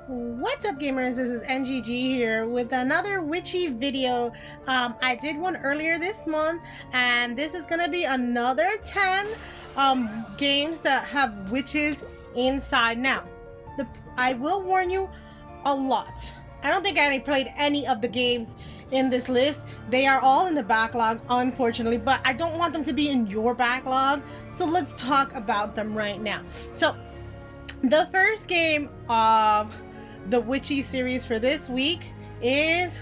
What's up, gamers? This is NGG here with another witchy video. I did one earlier this month, and this is gonna be another 10 games that have witches inside. Now, I will warn you a lot. I don't think I played any of the games in this list. They are all in the backlog, unfortunately, but I don't want them to be in your backlog. So let's talk about them right now. So the first game of the Witchy series for this week is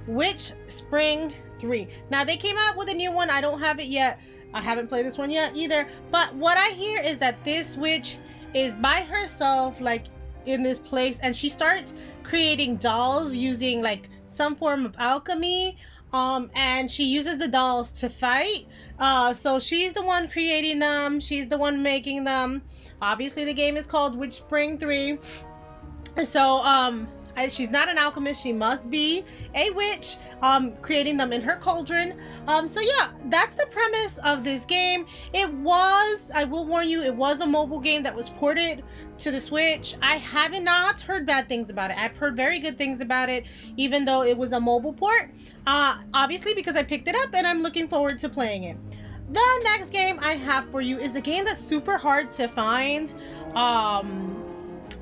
Witch Spring 3. Now they came out with a new one. I don't have it yet. I haven't played this one yet either. But what I hear is that this witch is by herself, like in this place, and she starts creating dolls using like some form of alchemy. And she uses the dolls to fight. So she's the one creating them. She's the one making them. Obviously, the game is called Witch Spring 3. So, she's not an alchemist. She must be a witch, creating them in her cauldron. So yeah, that's the premise of this game. It was, I will warn you, it was a mobile game that was ported to the Switch. I have not heard bad things about it. I've heard very good things about it, even though it was a mobile port. Obviously, because I picked it up and I'm looking forward to playing it. The next game I have for you is a game that's super hard to find.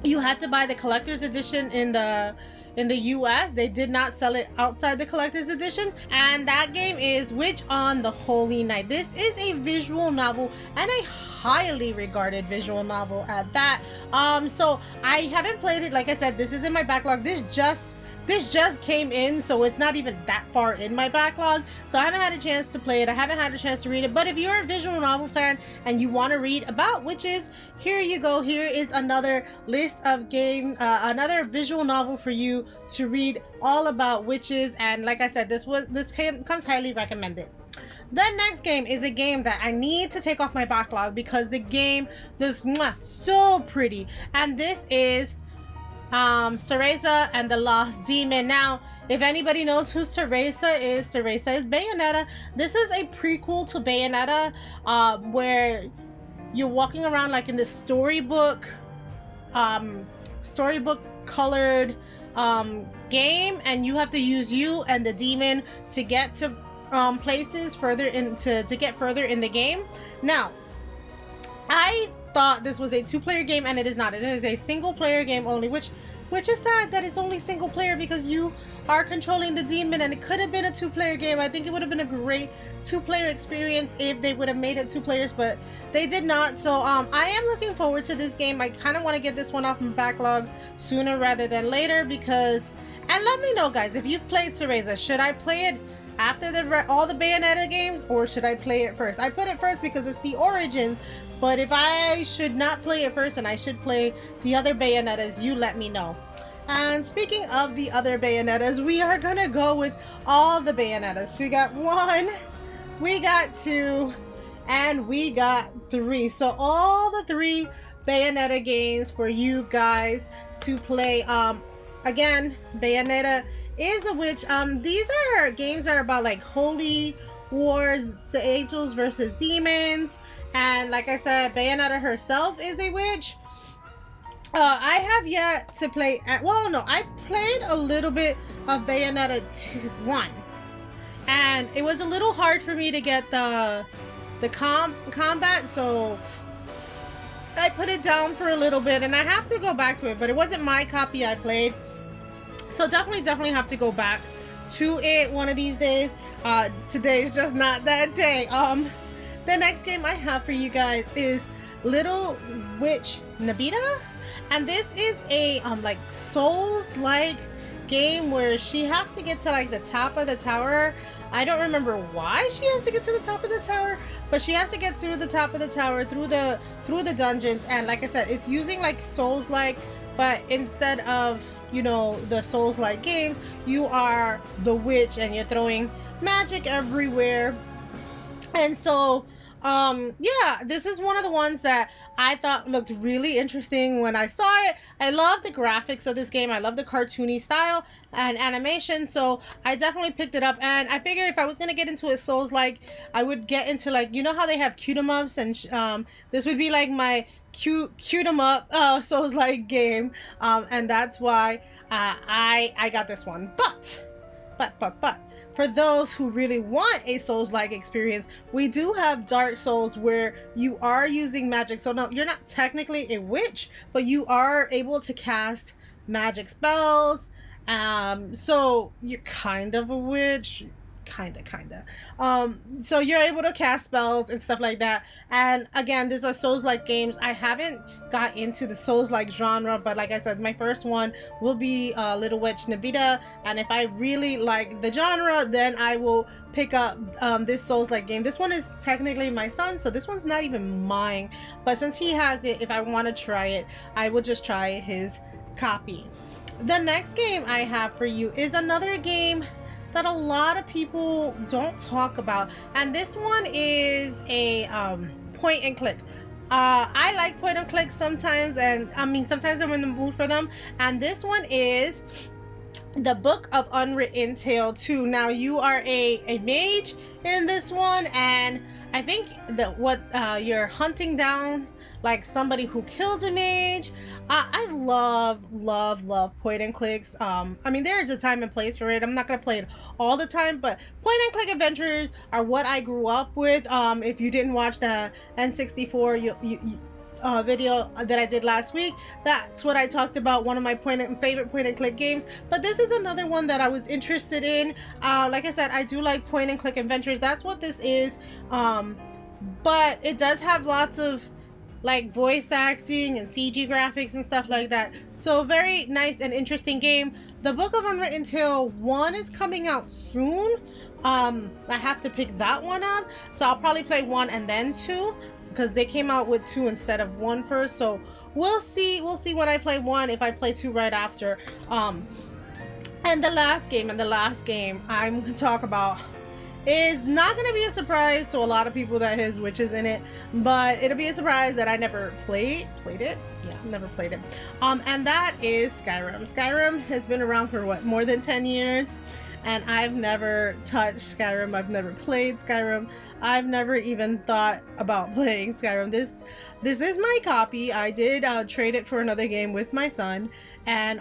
You had to buy the collector's edition in the US. They did not sell it outside the collector's edition, and that game is Witch on the Holy Night. This is a visual novel, and a highly regarded visual novel at that. So I haven't played it. Like I said, this is in my backlog. This just came in, so it's not even that far in my backlog, so I haven't had a chance to play it. I haven't had a chance to read it. But if you're a visual novel fan and you want to read about witches, here you go. Here is another list of another visual novel for you to read all about witches. And like I said, this comes highly recommended. The next game is a game that I need to take off my backlog because the game looks so pretty, and this is Cereza and the Lost Demon. Now, if anybody knows who Cereza is Bayonetta. This is a prequel to Bayonetta, where you're walking around like in this storybook colored game, and you have to use you and the demon to get to places to get further in the game. Now, I thought this was a two-player game, and it is not. It is a single-player game only, which is sad that it's only single player, because you are controlling the demon, and it could have been a two-player game. I think it would have been a great two-player experience if they would have made it two players, but they did not. So I am looking forward to this game. I kind of want to get this one off my backlog sooner rather than later, because, and let me know, guys, if you've played Cereza, should I play it after all the Bayonetta games, or should I play it first? I put it first because it's the origins. But if I should not play it first and I should play the other Bayonettas, you let me know. And speaking of the other Bayonettas, we are gonna go with all the Bayonettas. So we got 1, we got 2, and we got 3. So all the 3 Bayonetta games for you guys to play. Again, Bayonetta is a witch. These are games that are about like holy wars, the angels versus demons. And like I said, Bayonetta herself is a witch. I have yet to play. I played a little bit of Bayonetta 1, and it was a little hard for me to get the combat, so I put it down for a little bit, and I have to go back to it. But it wasn't my copy I played, so definitely have to go back to it one of these days. Today is just not that day. The next game I have for you guys is Little Witch Nobeta, and this is a like Souls-like game where she has to get to like the top of the tower. I don't remember why she has to get to the top of the tower, but she has to get through the top of the tower, through the dungeons. And like I said, it's using like Souls-like, but instead of, you know, the Souls-like games, you are the witch and you're throwing magic everywhere. And so yeah, this is one of the ones that I thought looked really interesting when I saw it. I love the graphics of this game. I love the cartoony style and animation, so I definitely picked it up. And I figured if I was gonna get into a Souls-like, I would get into, like, you know how they have cute 'em ups, and this would be like my cute 'em up Souls-like game, and that's why I got this one. But for those who really want a Souls-like experience, we do have Dark Souls where you are using magic. So no, you're not technically a witch, but you are able to cast magic spells. So you're kind of a witch, kinda. So you're able to cast spells and stuff like that. And again, these are Souls-like games. I haven't got into the Souls-like genre, but like I said, my first one will be Little Witch Nobeta. And if I really like the genre, then I will pick up this Souls-like game. This one is technically my son, so this one's not even mine. But since he has it, if I want to try it, I will just try his copy. The next game I have for you is another game that a lot of people don't talk about, and this one is a point and click. I like point and click sometimes, and I mean sometimes I'm in the mood for them, and this one is the Book of Unwritten Tale 2. Now you are a mage in this one, and I think that what you're hunting down like somebody who killed a mage. I love point and clicks. I mean, there is a time and place for it. I'm not gonna play it all the time, but point and click adventures are what I grew up with. If you didn't watch the N64 video that I did last week, that's what I talked about, one of my favorite point and click games. But this is another one that I was interested in. Like I said, I do like point and click adventures. That's what this is. But it does have lots of like voice acting and CG graphics and stuff like that. So very nice and interesting game. The Book of Unwritten Tale 1 is coming out soon. I have to pick that one up. So I'll probably play 1 and then 2, because they came out with 2 instead of 1 first. So we'll see when I play 1, if I play 2 right after. And the last game I'm gonna talk about is not gonna be a surprise to a lot of people that his witches in it, but it'll be a surprise that I never played it. Yeah, never played it. And that is Skyrim. Skyrim has been around for what, more than 10 years, and I've never touched Skyrim. I've never played Skyrim. I've never even thought about playing Skyrim. This is my copy. I did trade it for another game with my son, and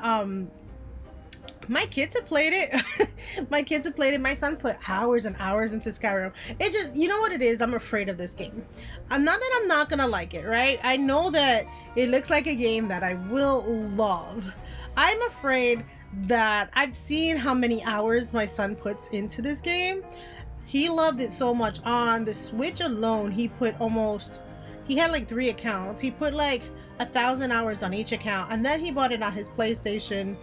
my kids have played it. My son put hours and hours into Skyrim. It just, you know what it is? I'm afraid of this game. I'm not that I'm not gonna like it, right? I know that it looks like a game that I will love. I'm afraid that I've seen how many hours my son puts into this game. He loved it so much. On the Switch alone, he had like 3 accounts. He put like 1,000 hours on each account, and then he bought it on his PlayStation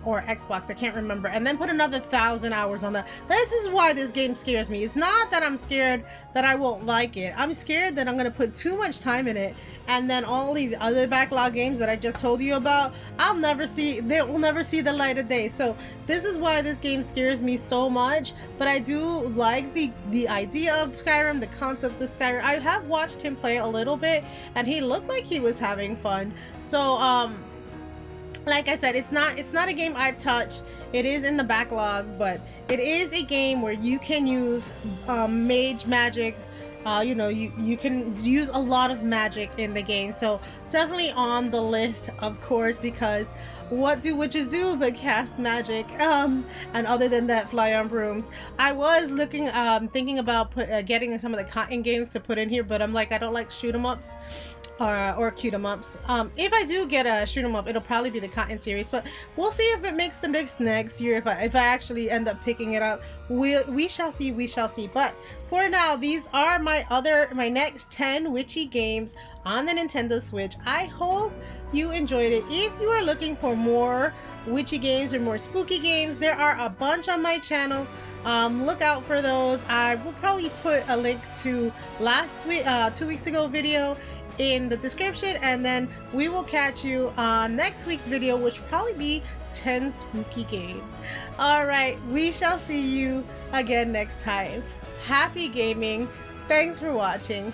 or Xbox, I can't remember, and then put another 1,000 hours on that. This is why this game scares me. It's not that I'm scared that I won't like it. I'm scared that I'm gonna put too much time in it, and then all these other backlog games that I just told you about, they will never see the light of day. So this is why this game scares me so much. But I do like the idea of Skyrim, the concept of Skyrim. I have watched him play a little bit, and he looked like he was having fun. So like I said, it's not a game I've touched. It is in the backlog, but it is a game where you can use mage magic. You can use a lot of magic in the game. So definitely on the list, of course, because what do witches do but cast magic? And other than that, fly on brooms. I was thinking about getting some of the cotton games to put in here, but I'm like, I don't like shoot 'em ups. Or cute 'em ups. If I do get a shoot 'em up, it'll probably be the Cotton series, but we'll see if it makes the next year. If I actually end up picking it up, we shall see. But for now, these are my next 10 witchy games on the Nintendo Switch. I hope you enjoyed it. If you are looking for more witchy games or more spooky games, there are a bunch on my channel. Look out for those. I will probably put a link to last week, 2 weeks ago video in the description, and then we will catch you on next week's video, which will probably be 10 spooky games. All right, we shall see you again next time. Happy gaming. Thanks for watching.